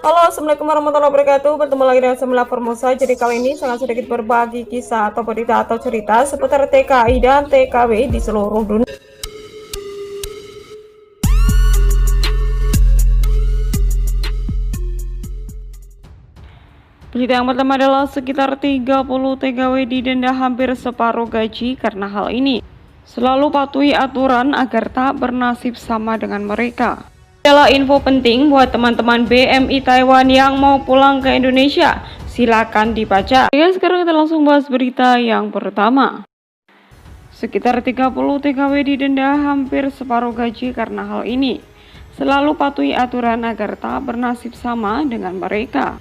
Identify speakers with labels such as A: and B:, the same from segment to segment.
A: Halo, assalamualaikum warahmatullahi wabarakatuh. Bertemu lagi dengan saya Formosa. Jadi kali ini sangat sedikit berbagi kisah atau berita atau cerita seputar TKI dan TKW di seluruh dunia. Berita yang pertama adalah sekitar 30 TKW didenda hampir separuh gaji karena hal ini. Selalu patuhi aturan agar tak bernasib sama dengan mereka. Adalah info penting buat teman-teman BMI Taiwan yang mau pulang ke Indonesia. Silakan dibaca. Oke, sekarang kita langsung bahas berita yang pertama. Sekitar 30 TKW didenda hampir separuh gaji karena hal ini. Selalu patuhi aturan agar tak bernasib sama dengan mereka.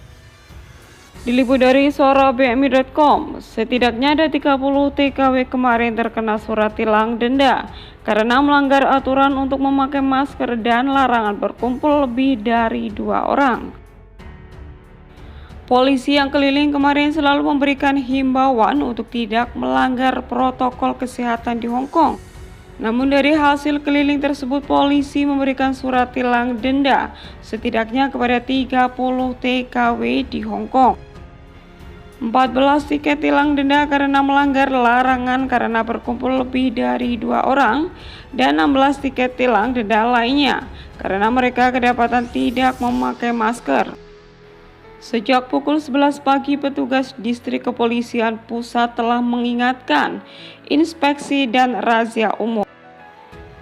A: Diliput dari suara BMI.com, setidaknya ada 30 TKW kemarin terkena surat tilang denda karena melanggar aturan untuk memakai masker dan larangan berkumpul lebih dari 2 orang. Polisi yang keliling kemarin selalu memberikan himbauan untuk tidak melanggar protokol kesehatan di Hong Kong. Namun dari hasil keliling tersebut, polisi memberikan surat tilang denda setidaknya kepada 30 TKW di Hong Kong. 14 tiket tilang denda karena melanggar larangan karena berkumpul lebih dari 2 orang dan 16 tiket tilang denda lainnya karena mereka kedapatan tidak memakai masker. Sejak pukul 11 pagi, petugas distrik kepolisian pusat telah mengingatkan inspeksi dan razia umum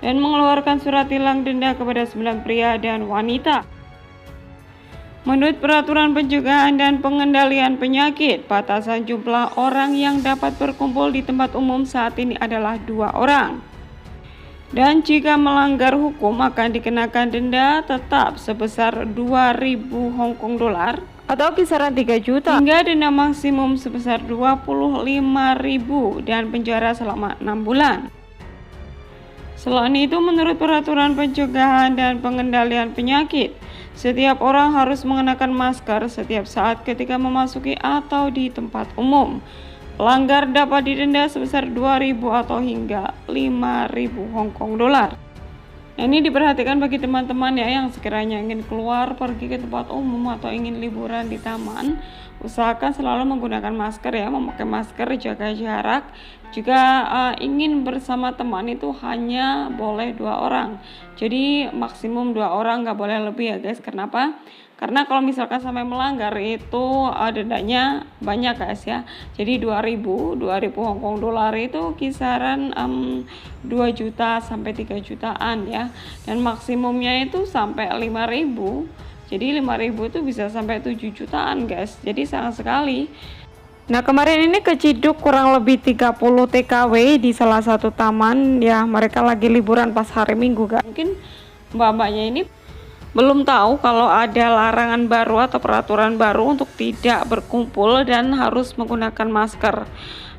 A: dan mengeluarkan surat tilang denda kepada 9 pria dan wanita. Menurut peraturan pencegahan dan pengendalian penyakit, batasan jumlah orang yang dapat berkumpul di tempat umum saat ini adalah 2 orang. Dan jika melanggar hukum akan dikenakan denda tetap sebesar 2.000 Hong Kong dolar atau kisaran 3 juta hingga denda maksimum sebesar 25.000 dan penjara selama 6 bulan. Selain itu, menurut peraturan pencegahan dan pengendalian penyakit, setiap orang harus mengenakan masker setiap saat ketika memasuki atau di tempat umum. Pelanggar dapat didenda sebesar 2.000 atau hingga 5.000 Hong Kong dolar. Ini diperhatikan bagi teman-teman ya yang sekiranya ingin keluar pergi ke tempat umum atau ingin liburan di taman, usahakan selalu menggunakan masker ya, memakai masker, jaga jarak. Jika ingin bersama teman itu hanya boleh 2 orang, jadi maksimum 2 orang, nggak boleh lebih ya guys. Kenapa? Karena kalau misalkan sampai melanggar itu dendanya banyak guys ya. Jadi 2.000 Hong Kong dolar itu kisaran 2 juta sampai 3 jutaan ya. Dan maksimumnya itu sampai 5.000. Jadi 5.000 itu bisa sampai 7 jutaan guys. Jadi sangat sekali. Nah, kemarin ini keciduk kurang lebih 30 TKW di salah satu taman ya. Mereka lagi liburan pas hari Minggu guys. Mungkin mbak-mbaknya ini belum tahu kalau ada larangan baru atau peraturan baru untuk tidak berkumpul dan harus menggunakan masker.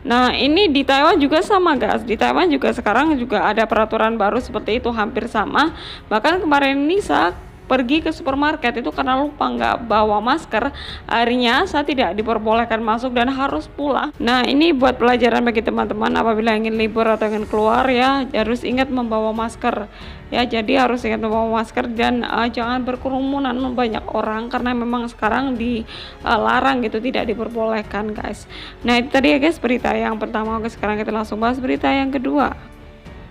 A: Nah, ini di Taiwan juga sama guys. Di Taiwan juga sekarang juga ada peraturan baru seperti itu, hampir sama. Bahkan kemarin ini saya pergi ke supermarket itu karena lupa nggak bawa masker, akhirnya saya tidak diperbolehkan masuk dan harus pulang. Nah, ini buat pelajaran bagi teman-teman apabila ingin libur atau ingin keluar ya, harus ingat membawa masker ya. Jadi harus ingat membawa masker dan jangan berkerumunan banyak orang karena memang sekarang dilarang gitu, tidak diperbolehkan guys. Nah, itu tadi ya guys berita yang pertama. Oke, sekarang kita langsung bahas berita yang kedua.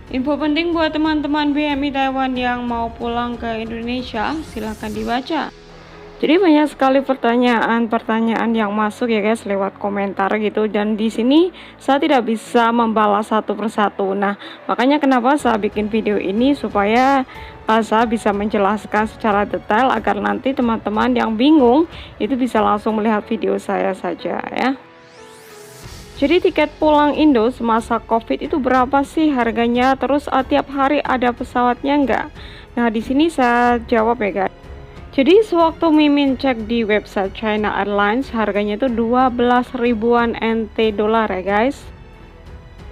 A: Info penting buat teman-teman BMI Taiwan yang mau pulang ke Indonesia, silahkan dibaca. Jadi banyak sekali pertanyaan yang masuk ya guys lewat komentar gitu, dan di sini saya tidak bisa membalas satu persatu. Nah, makanya kenapa saya bikin video ini supaya saya bisa menjelaskan secara detail agar nanti teman-teman yang bingung itu bisa langsung melihat video saya saja ya. Jadi tiket pulang Indo semasa COVID itu berapa sih harganya? Terus tiap hari ada pesawatnya enggak? Nah, di sini saya jawab ya guys. Jadi sewaktu Mimin cek di website China Airlines harganya itu 12 ribuan NT dolar ya guys.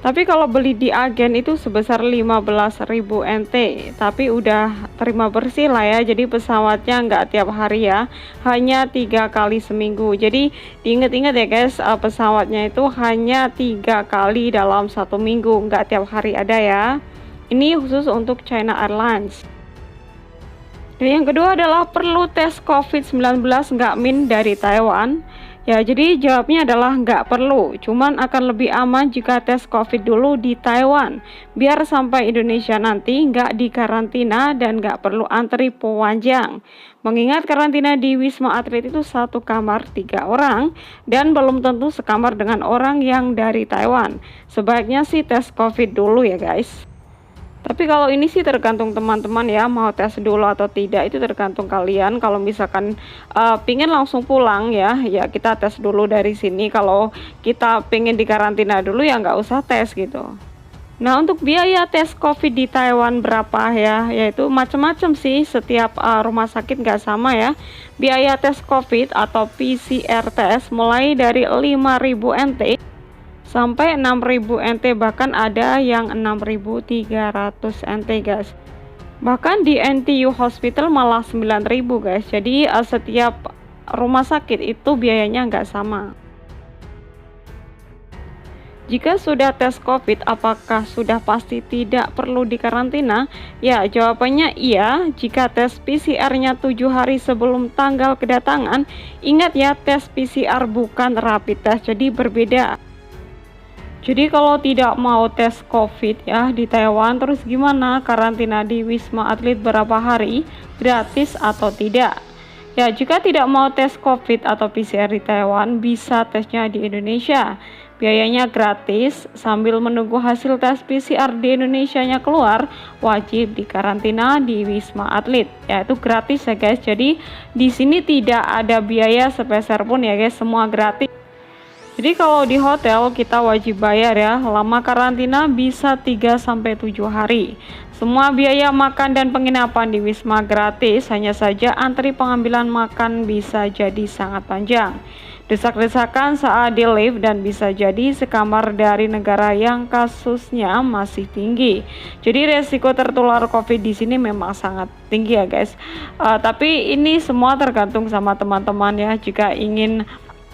A: Tapi kalau beli di agen itu sebesar 15.000 NT, tapi udah terima bersih lah ya. Jadi pesawatnya nggak tiap hari ya, hanya 3 kali seminggu. Jadi diingat-ingat ya guys, pesawatnya itu hanya 3 kali dalam 1 minggu, nggak tiap hari ada ya. Ini khusus untuk China Airlines. Dan yang kedua adalah perlu tes COVID-19 nggak Min dari Taiwan? Ya, jadi jawabnya adalah nggak perlu, cuman akan lebih aman jika tes COVID dulu di Taiwan, biar sampai Indonesia nanti nggak dikarantina dan nggak perlu antri panjang. Mengingat karantina di Wisma Atlet itu 1 kamar 3 orang, dan belum tentu sekamar dengan orang yang dari Taiwan. Sebaiknya sih tes COVID dulu ya guys. Tapi kalau ini sih tergantung teman-teman ya, mau tes dulu atau tidak itu tergantung kalian. Kalau misalkan pingin langsung pulang ya kita tes dulu dari sini. Kalau kita pingin dikarantina dulu ya nggak usah tes gitu. Nah, untuk biaya tes COVID di Taiwan berapa ya? Yaitu macam-macam sih, setiap rumah sakit nggak sama ya. Biaya tes COVID atau PCR test mulai dari 5.000 NT sampai 6.000 NT, bahkan ada yang 6.300 NT guys. Bahkan di NTU Hospital malah 9.000 guys. Jadi setiap rumah sakit itu biayanya nggak sama. Jika sudah tes COVID, apakah sudah pasti tidak perlu dikarantina? Ya, jawabannya iya. Jika tes PCR-nya 7 hari sebelum tanggal kedatangan. Ingat ya, tes PCR bukan rapid test, jadi berbeda. Jadi kalau tidak mau tes COVID ya di Taiwan, terus gimana? Karantina di Wisma Atlet berapa hari? Gratis atau tidak? Ya, jika tidak mau tes COVID atau PCR di Taiwan, bisa tesnya di Indonesia. Biayanya gratis, sambil menunggu hasil tes PCR di Indonesianya keluar, wajib dikarantina di Wisma Atlet. Ya, itu gratis ya guys. Jadi di sini tidak ada biaya sepeser pun ya guys, semua gratis. Jadi kalau di hotel kita wajib bayar ya, lama karantina bisa 3-7 hari. Semua biaya makan dan penginapan di Wisma gratis, hanya saja antri pengambilan makan bisa jadi sangat panjang. Desak-desakan saat di lift dan bisa jadi sekamar dari negara yang kasusnya masih tinggi. Jadi resiko tertular COVID di sini memang sangat tinggi ya guys. Tapi ini semua tergantung sama teman-teman ya. Jika ingin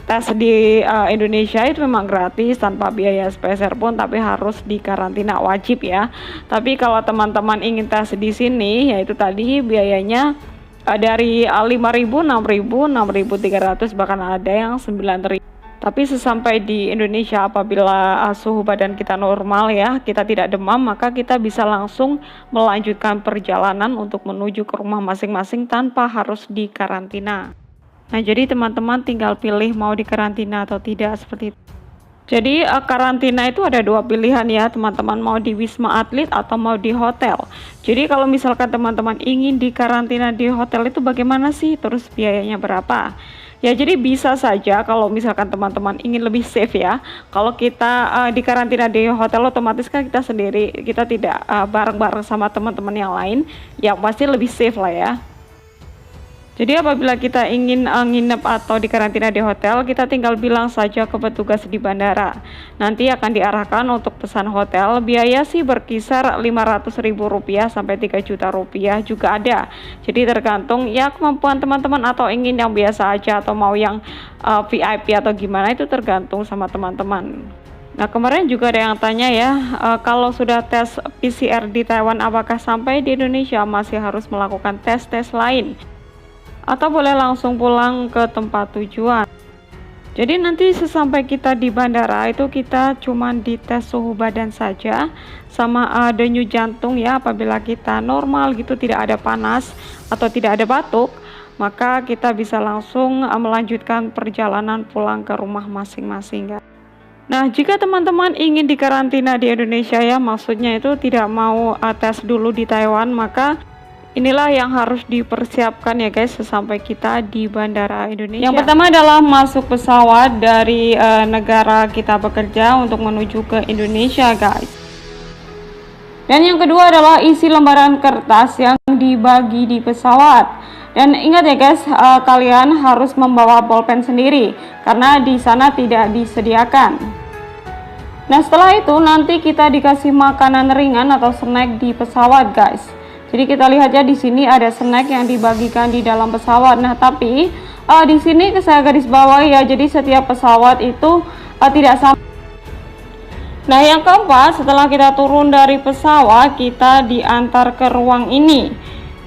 A: tes di Indonesia itu memang gratis tanpa biaya sepeser pun, tapi harus dikarantina wajib ya. Tapi kalau teman-teman ingin tes di sini, yaitu tadi biayanya dari 5.000, 6.000, 6.300, bahkan ada yang 9.000. Tapi sesampai di Indonesia, apabila suhu badan kita normal ya, kita tidak demam, maka kita bisa langsung melanjutkan perjalanan untuk menuju ke rumah masing-masing tanpa harus dikarantina. Nah, jadi teman-teman tinggal pilih mau dikarantina atau tidak, seperti itu. Jadi karantina itu ada 2 pilihan ya teman-teman, mau di Wisma Atlet atau mau di hotel. Jadi kalau misalkan teman-teman ingin dikarantina di hotel itu bagaimana sih? Terus biayanya berapa? Ya, jadi bisa saja kalau misalkan teman-teman ingin lebih safe ya. Kalau kita dikarantina di hotel, otomatis kan kita sendiri, kita tidak bareng-bareng sama teman-teman yang lain. Ya pasti lebih safe lah ya. Jadi apabila kita ingin nginep atau dikarantina di hotel, kita tinggal bilang saja ke petugas di bandara. Nanti akan diarahkan untuk pesan hotel. Biaya sih berkisar Rp500.000 sampai Rp3 juta juga ada. Jadi tergantung ya kemampuan teman-teman, atau ingin yang biasa aja atau mau yang VIP atau gimana, itu tergantung sama teman-teman. Nah, kemarin juga ada yang tanya ya, kalau sudah tes PCR di Taiwan, apakah sampai di Indonesia masih harus melakukan tes-tes lain? Atau boleh langsung pulang ke tempat tujuan? Jadi nanti sesampai kita di bandara itu kita cuman dites suhu badan saja sama denyut jantung ya. Apabila kita normal gitu, tidak ada panas atau tidak ada batuk, maka kita bisa langsung melanjutkan perjalanan pulang ke rumah masing-masing. Nah, jika teman-teman ingin dikarantina di Indonesia ya, maksudnya itu tidak mau tes dulu di Taiwan, maka inilah yang harus dipersiapkan ya guys sesampai kita di bandara Indonesia. Yang pertama adalah masuk pesawat dari negara kita bekerja untuk menuju ke Indonesia guys. Dan yang kedua adalah isi lembaran kertas yang dibagi di pesawat. Dan ingat ya guys, kalian harus membawa bolpen sendiri karena di sana tidak disediakan. Nah, setelah itu nanti kita dikasih makanan ringan atau snack di pesawat guys. Jadi kita lihat ya, di sini ada snack yang dibagikan di dalam pesawat. Nah, tapi di sini saya garis bawahi ya, jadi setiap pesawat itu tidak sama. Nah, yang keempat, setelah kita turun dari pesawat, kita diantar ke ruang ini.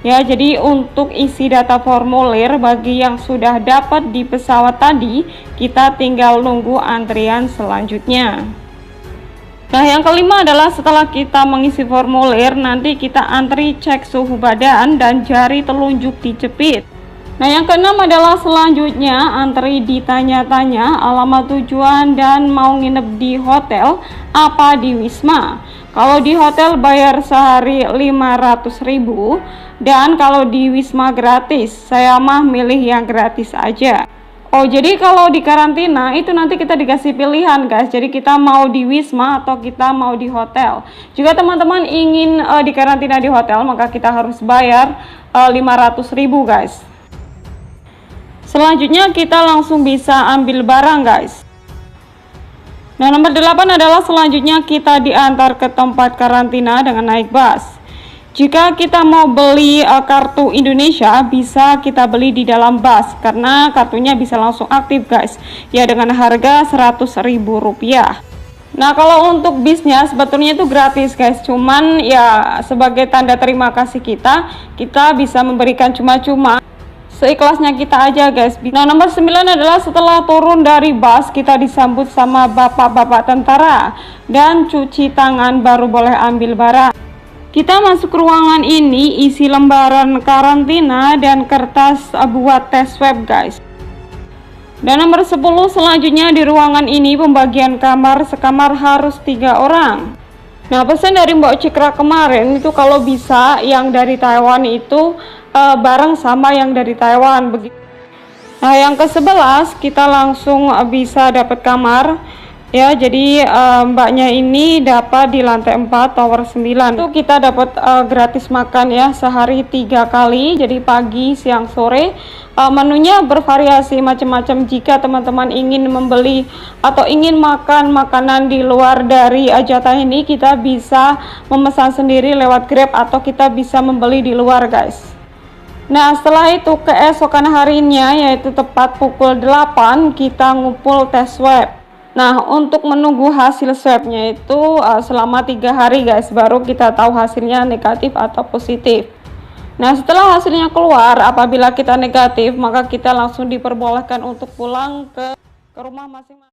A: Ya, jadi untuk isi data formulir bagi yang sudah dapat di pesawat tadi, kita tinggal nunggu antrian selanjutnya. Nah, yang kelima adalah setelah kita mengisi formulir, nanti kita antri cek suhu badan dan jari telunjuk dijepit. Nah, yang keenam adalah selanjutnya antri ditanya-tanya alamat tujuan dan mau nginep di hotel apa di Wisma. Kalau di hotel bayar sehari 500.000 dan kalau di Wisma gratis. Saya mah milih yang gratis aja. Oh, jadi kalau di karantina itu nanti kita dikasih pilihan, guys. Jadi kita mau di Wisma atau kita mau di hotel. Jika teman-teman ingin di karantina di hotel, maka kita harus bayar 500.000, guys. Selanjutnya kita langsung bisa ambil barang, guys. Nah, nomor 8 adalah selanjutnya kita diantar ke tempat karantina dengan naik bus. Jika kita mau beli kartu Indonesia, bisa kita beli di dalam bus karena kartunya bisa langsung aktif, guys. Ya, dengan harga Rp100.000. Nah, kalau untuk bisnya sebetulnya itu gratis, guys. Cuman ya sebagai tanda terima kasih kita bisa memberikan cuma-cuma. Seikhlasnya kita aja, guys. Nah, nomor 9 adalah setelah turun dari bus kita disambut sama bapak-bapak tentara dan cuci tangan baru boleh ambil barang. Kita masuk ke ruangan ini isi lembaran karantina dan kertas buat tes swab, guys. Dan nomor 10 selanjutnya di ruangan ini pembagian kamar, sekamar harus 3 orang. Nah, pesan dari Mbak Cikra kemarin itu kalau bisa yang dari Taiwan itu bareng sama yang dari Taiwan begitu. Nah, yang ke-11 kita langsung bisa dapat kamar. Ya, jadi mbaknya ini dapat di lantai 4 tower 9. Itu kita dapat gratis makan ya sehari 3 kali. Jadi pagi, siang, sore. Menunya bervariasi macam-macam. Jika teman-teman ingin membeli atau ingin makan makanan di luar dari jatah ini, kita bisa memesan sendiri lewat Grab atau kita bisa membeli di luar, guys. Nah, setelah itu keesokan harinya yaitu tepat pukul 8 kita ngumpul tes swab. Nah, untuk menunggu hasil swabnya itu selama 3 hari, guys, baru kita tahu hasilnya negatif atau positif. Nah, setelah hasilnya keluar, apabila kita negatif, maka kita langsung diperbolehkan untuk pulang ke rumah masing-masing.